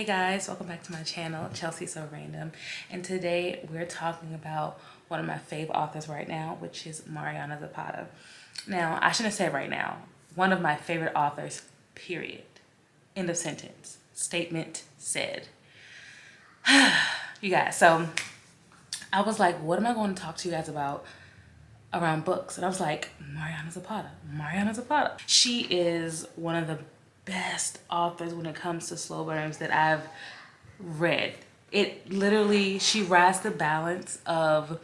Hey guys, welcome back to my channel, Chelsea So Random, and today we're talking about one of my fave authors right now, which is Mariana Zapata. Now, I shouldn't say right now, one of my favorite authors, period. End of sentence. Statement said. You guys, so I was like, what am I going to talk to you guys about around books? And I was like, Mariana Zapata, Mariana Zapata. She is one of the best authors when it comes to slow burns that I've read. It literally, she rides the balance of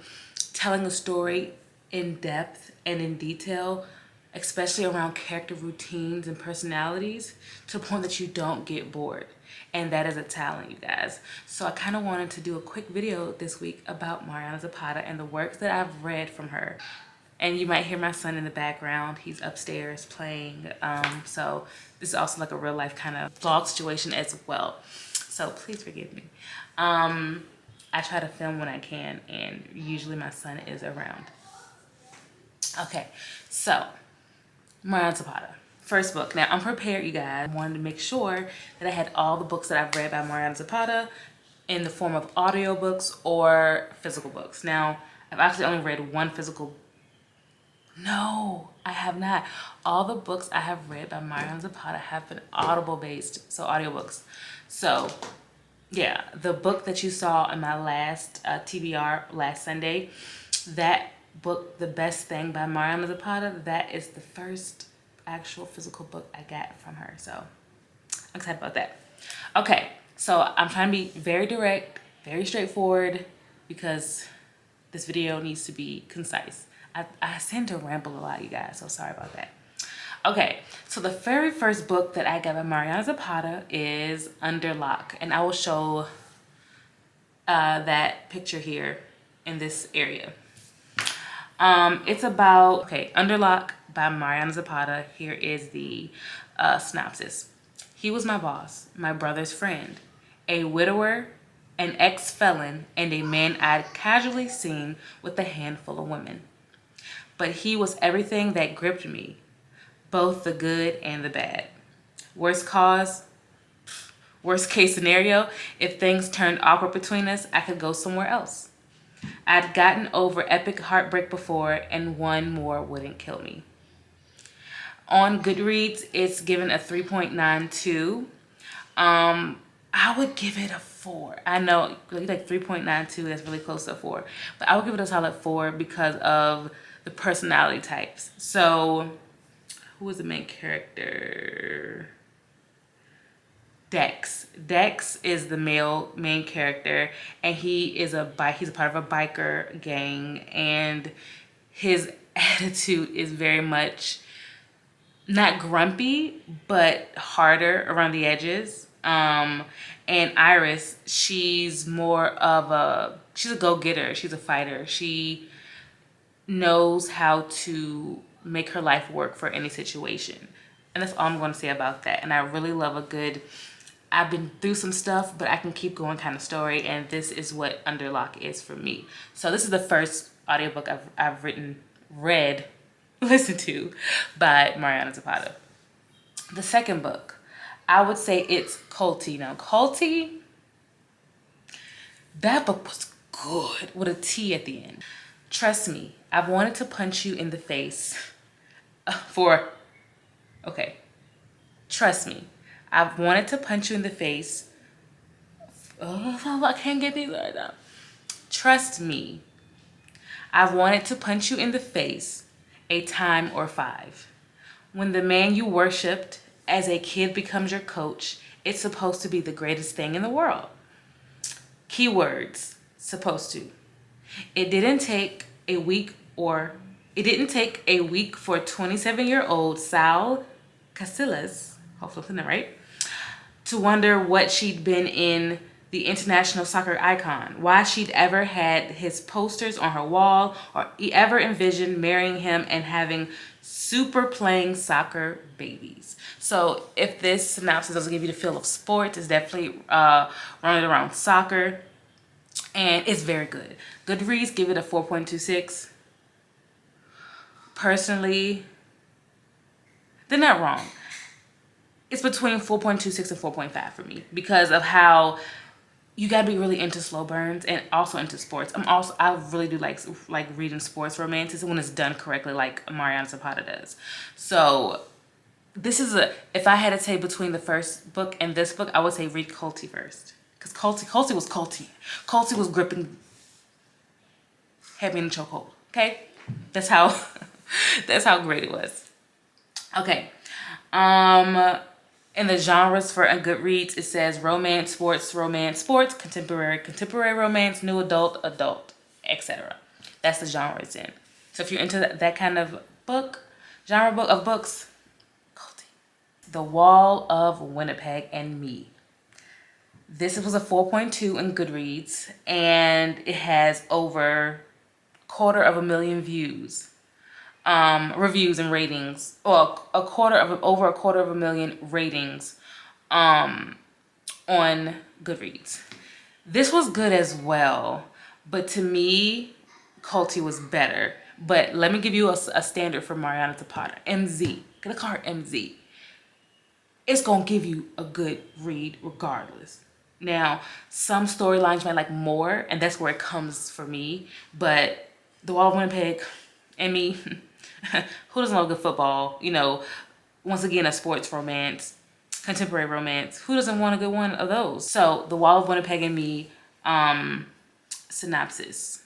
telling a story in depth and in detail, especially around character routines and personalities, to the point that you don't get bored. And that is a talent, you guys. So I kind of wanted to do a quick video this week about Mariana Zapata and the works that I've read from her. And you might hear my son in the background. He's upstairs playing. So this is also like a real life kind of vlog situation as well. So please forgive me. I try to film when I can, and usually my son is around. Okay, so Mariana Zapata. First book. Now, I'm prepared, you guys. I wanted to make sure that I had all the books that I've read by Mariana Zapata in the form of audiobooks or physical books. Now, I've actually only read one physical. No, I have not. All the books I have read by Mariana Zapata have been audible based, so audiobooks. So, yeah, the book that you saw in my last TBR last Sunday, that book, The Best Thing by Mariana Zapata, that is the first actual physical book I got from her. So I'm excited about that. Okay, so I'm trying to be very direct, very straightforward, because this video needs to be concise. I tend to ramble a lot, you guys, so sorry about that. Okay, so the very first book that I got by Mariana Zapata is Under Lock, and I will show that picture here in this area. It's about, okay, Under Lock by Mariana Zapata. Here is the synopsis. He was my boss, my brother's friend, a widower, an ex-felon, and a man I'd casually seen with a handful of women. But he was everything that gripped me, both the good and the bad. Worst case scenario, if things turned awkward between us, I could go somewhere else. I'd gotten over epic heartbreak before, and one more wouldn't kill me. On Goodreads, it's given a 3.92. I would give it a 4. I know, like 3.92, that's really close to a 4. But I would give it a solid 4 because of the personality types. So, who was the main character? Dex. Dex is the main character, and he's a part of a biker gang, and his attitude is very much not grumpy, but harder around the edges. And Iris, she's a go-getter. She's a fighter. She knows how to make her life work for any situation. And that's all I'm going to say about that. And I really love I've been through some stuff, but I can keep going kind of story. And this is what Under Lock is for me. So this is the first audiobook I've listened to by Mariana Zapata. The second book, I would say it's Culty. Now, Culty, that book was good with a T at the end. Trust me, I've wanted to punch you in the face Trust me, I've wanted to punch you in the face. Oh, I can't get these right now. Trust me, I've wanted to punch you in the face a time or 5. When the man you worshipped as a kid becomes your coach, it's supposed to be the greatest thing in the world. Keywords, supposed to. It didn't take a week for 27-year-old Sal Casillas, hopefully I'm saying that right, to wonder what she'd been in the international soccer icon, why she'd ever had his posters on her wall, or ever envisioned marrying him and having super playing soccer babies. So if this synopsis doesn't give you the feel of sports, it's definitely running around soccer, and it's very good. Goodreads give it a 4.26. Personally, they're not wrong. it's between 4.26 and 4.5 for me because of how you gotta be really into slow burns and also into sports. I really do like reading sports romances when it's done correctly, like Mariana Zapata does. So this is if I had to say between the first book and this book, I would say read Colty first. Because Colty was Colty. Colty was gripping, had me in a chokehold. Okay? That's how that's how great it was. Okay. In the genres for Goodreads, it says romance, sports, contemporary romance, new adult, etc. That's the genre it's in. So if you're into that kind of genre of books, The Wall of Winnipeg and Me. This was a 4.2 in Goodreads, and it has over 250,000 views. Reviews and ratings, or over a quarter of a million ratings on Goodreads. This was good as well, but to me, Colty was better. But let me give you a standard for Mariana Zapata. MZ. Gonna call her MZ. It's gonna give you a good read regardless. Now, some storylines might like more, and that's where it comes for me. But The Wall of Winnipeg and Me, who doesn't love good football? You know, once again, a sports romance, contemporary romance. Who doesn't want a good one of those? So, The Wall of Winnipeg and Me, synopsis.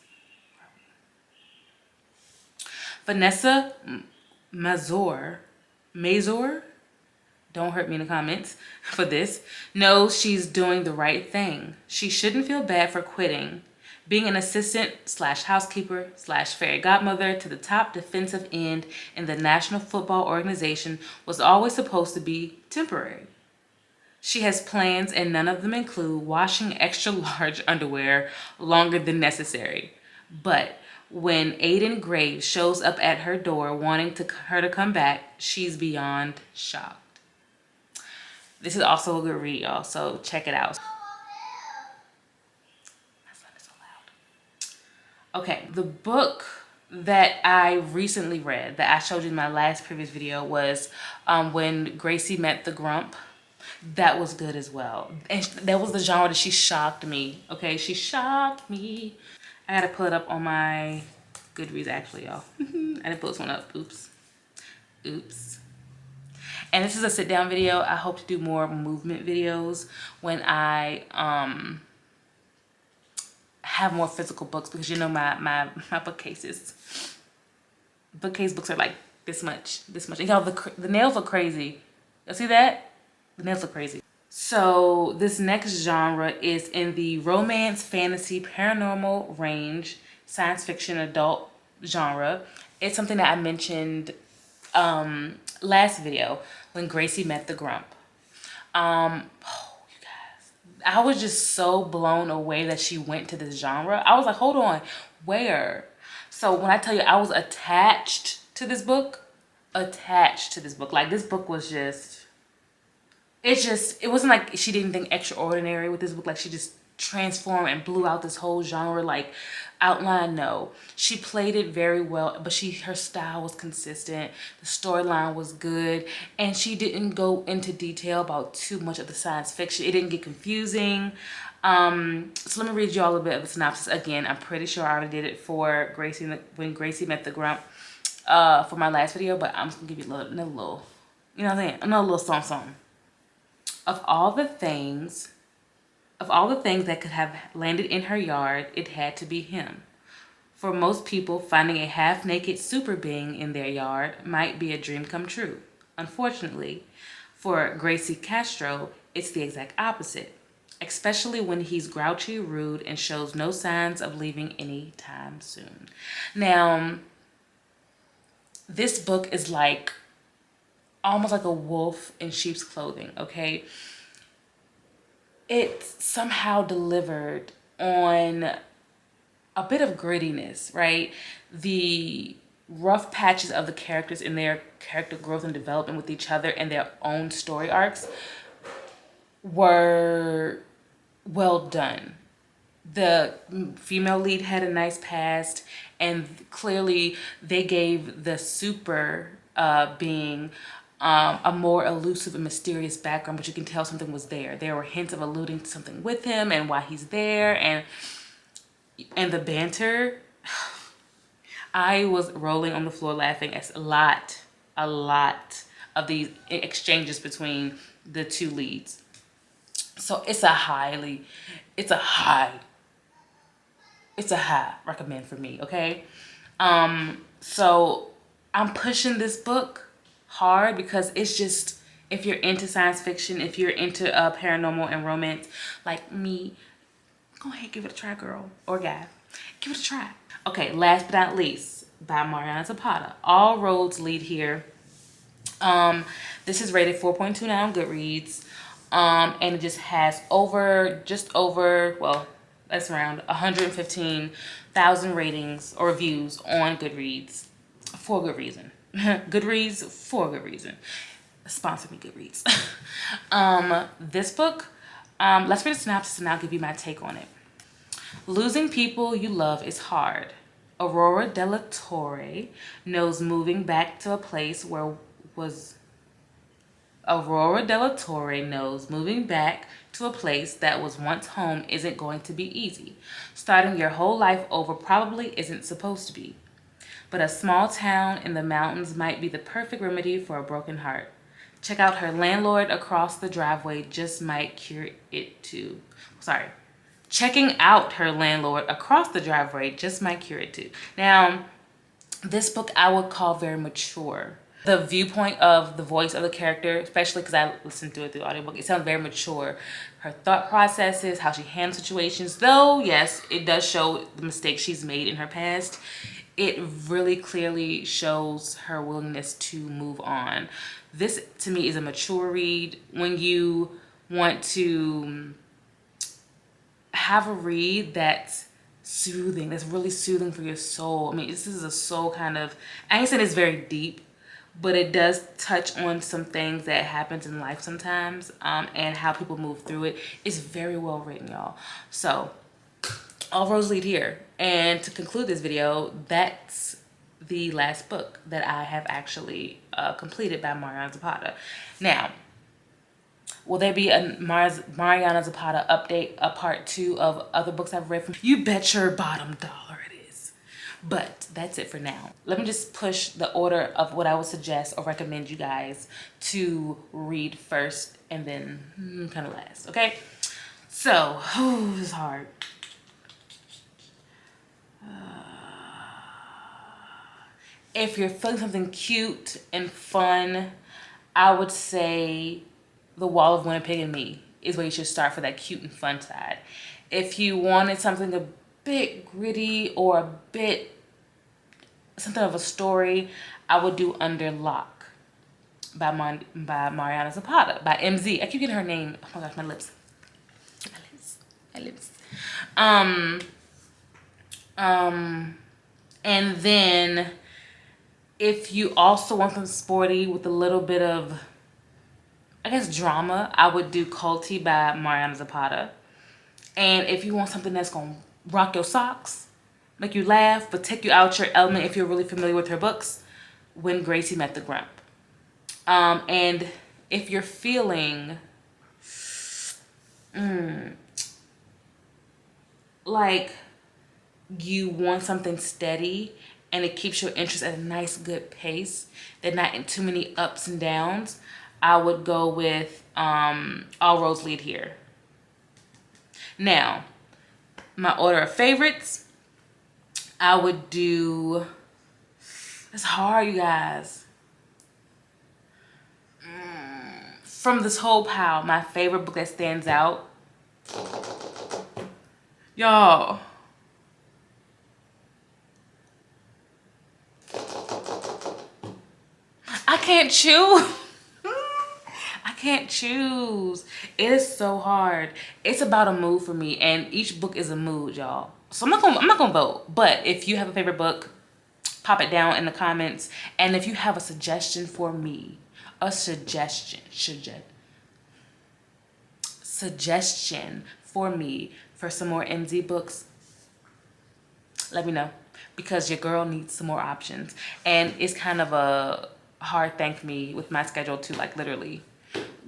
Vanessa Mazur, don't hurt me in the comments for this, knows she's doing the right thing. She shouldn't feel bad for quitting. Being an assistant / housekeeper / fairy godmother to the top defensive end in the National Football Organization was always supposed to be temporary. She has plans, and none of them include washing extra large underwear longer than necessary. But when Aiden Graves shows up at her door wanting her to come back, she's beyond shocked. This is also a good read, y'all, so check it out. My son is so loud. Okay, the book that I recently read, that I showed you in my last previous video, was When Gracie Met the Grump. That was good as well. And that was the genre that she shocked me. Okay, she shocked me. I gotta pull it up on my Goodreads, actually, y'all. I didn't pull this one up. Oops. And this is a sit down video. I hope to do more movement videos when I have more physical books, because you know my bookcases. Bookcase books are like this much. And y'all, the nails look crazy. You see that? The nails look crazy. So this next genre is in the romance, fantasy, paranormal range, science fiction, adult genre. It's something that I mentioned last video, When Gracie Met the Grump. Oh, you guys, I was just so blown away that she went to this genre. I was like, hold on, where? So when I tell you I was attached to this book, like this book was just, it wasn't like she did anything extraordinary with this book. Like she just transformed and blew out this whole genre like outline. No, she played it very well, but her style was consistent. The storyline was good, and she didn't go into detail about too much of the science fiction. It didn't get confusing. So let me read you all a bit of the synopsis again. I'm pretty sure I already did it for When Gracie Met the Grump for my last video, but I'm just gonna give you another little, you know what I'm saying, another little song. Of all the things that could have landed in her yard, it had to be him. For most people, finding a half-naked super being in their yard might be a dream come true. Unfortunately, for Gracie Castro, it's the exact opposite, especially when he's grouchy, rude, and shows no signs of leaving anytime soon. Now, this book is like almost like a wolf in sheep's clothing, okay? It's somehow delivered on a bit of grittiness, right? The rough patches of the characters in their character growth and development with each other and their own story arcs were well done. The female lead had a nice past, and clearly they gave the super being a more elusive and mysterious background, but you can tell something was there. There were hints of alluding to something with him and why he's there, and the banter. I was rolling on the floor laughing at a lot of these exchanges between the two leads. So it's a high recommend for me, okay? So I'm pushing this book hard because it's just, if you're into science fiction, if you're into paranormal and romance like me, go ahead, give it a try, girl or guy. Give it a try. Okay, last but not least, by Mariana Zapata. All roads lead here. This is rated 4.29 on Goodreads. And it just has well, that's around 115,000 ratings or reviews on Goodreads for good reason. Goodreads for good reason. Sponsor me, Goodreads. This book, let's read the synopsis and I'll give you my take on it. Losing people you love is hard. Aurora Della Torre knows moving back to a place where was Aurora Della Torre knows moving back to a place that was once home isn't going to be easy. Starting your whole life over probably isn't supposed to be. But a small town in the mountains might be the perfect remedy for a broken heart. Check out her landlord across the driveway just might cure it too. Sorry. Checking out her landlord across the driveway just might cure it too. Now, this book I would call very mature. The viewpoint of the voice of the character, especially because I listened to it through the audiobook, it sounds very mature. Her thought processes, how she handles situations, though, yes, it does show the mistakes she's made in her past. It really clearly shows her willingness to move on. This, to me, is a mature read. When you want to have a read that's soothing, that's really soothing for your soul. I mean, this is a soul kind of, I ain't saying it's very deep, but it does touch on some things that happens in life sometimes, and how people move through it. It's very well written, y'all. So all roads lead here. And to conclude this video, that's the last book that I have actually completed by Mariana Zapata. Now, will there be a Mariana Zapata update, a part 2 of other books I've read from? You bet your bottom dollar it is. But that's it for now. Let me just push the order of what I would suggest or recommend you guys to read first and then kind of last, okay? So, this is hard. If you're feeling something cute and fun, I would say The Wall of Winnipeg and Me is where you should start for that cute and fun side. If you wanted something a bit gritty or a bit something of a story, I would do Under Lock by Mariana Zapata, by MZ. I keep getting her name. Oh my gosh, my lips. And then if you also want something sporty with a little bit of, I guess, drama, I would do Culty by Mariana Zapata. And if you want something that's gonna rock your socks, make you laugh, but take you out your element, if you're really familiar with her books, When Gracie Met the Grump. And if you're feeling like you want something steady and it keeps your interest at a nice, good pace, they're not in too many ups and downs, I would go with All Roads Lead Here. Now, my order of favorites, I would do, it's hard, you guys. From this whole pile, my favorite book that stands out, y'all, I can't choose. I can't choose. It is so hard. It's about a mood for me, and each book is a mood, y'all. So I'm not gonna vote. But if you have a favorite book, pop it down in the comments. And if you have a suggestion for me, a suggestion for me for some more MZ books, let me know, because your girl needs some more options. And it's kind of a hard thank me with my schedule to like literally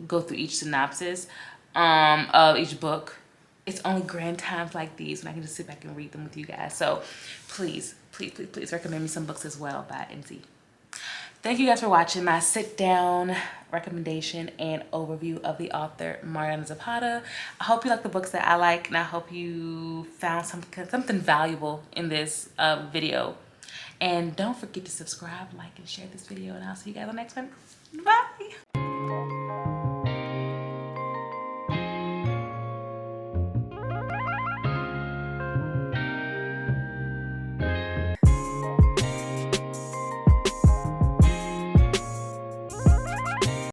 go through each synopsis of each book. It's only grand times like these when I can just sit back and read them with you guys. So please, please, please, please recommend me some books as well by NC. Thank you guys for watching my sit down recommendation and overview of the author Mariana Zapata. I hope you like the books that I like, and I hope you found something valuable in this video. And don't forget to subscribe, like, and share this video, and I'll see you guys on the next one. Bye.